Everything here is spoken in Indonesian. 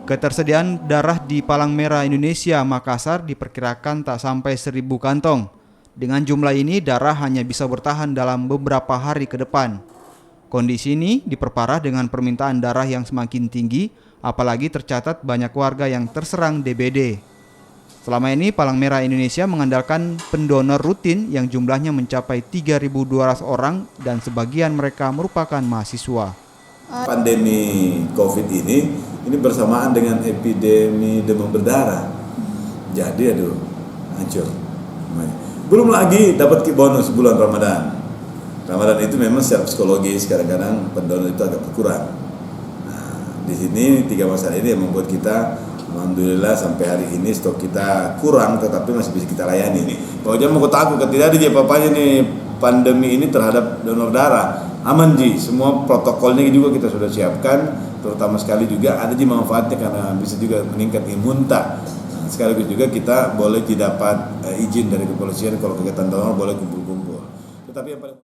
Ketersediaan darah di Palang Merah Indonesia Makassar diperkirakan tak sampai 1.000 kantong. Dengan jumlah ini, darah hanya bisa bertahan dalam beberapa hari ke depan. Kondisi ini diperparah dengan permintaan darah yang semakin tinggi, apalagi tercatat banyak warga yang terserang DBD. Selama ini, Palang Merah Indonesia mengandalkan pendonor rutin yang jumlahnya mencapai 3.200 orang dan sebagian mereka merupakan mahasiswa. Pandemi COVID ini bersamaan dengan epidemi demam berdarah. Jadi hancur. Belum lagi dapat bonus bulan Ramadan. Ramadan itu memang secara psikologis kadang-kadang pendonor itu agak berkurang. Nah, di sini 3 masalah ini yang membuat kita alhamdulillah sampai hari ini stok kita kurang, tetapi masih bisa kita layani nih. Kalau jangan mau takut, tidak ada apa-apanya nih pandemi ini terhadap donor darah. Aman Ji, semua protokolnya juga kita sudah siapkan, terutama sekali juga ada manfaatnya karena bisa juga meningkat imunitas. Nah, sekaligus juga kita boleh didapat izin dari kepolisian kalau kegiatan donor boleh kumpul-kumpul. Tetapi yang paling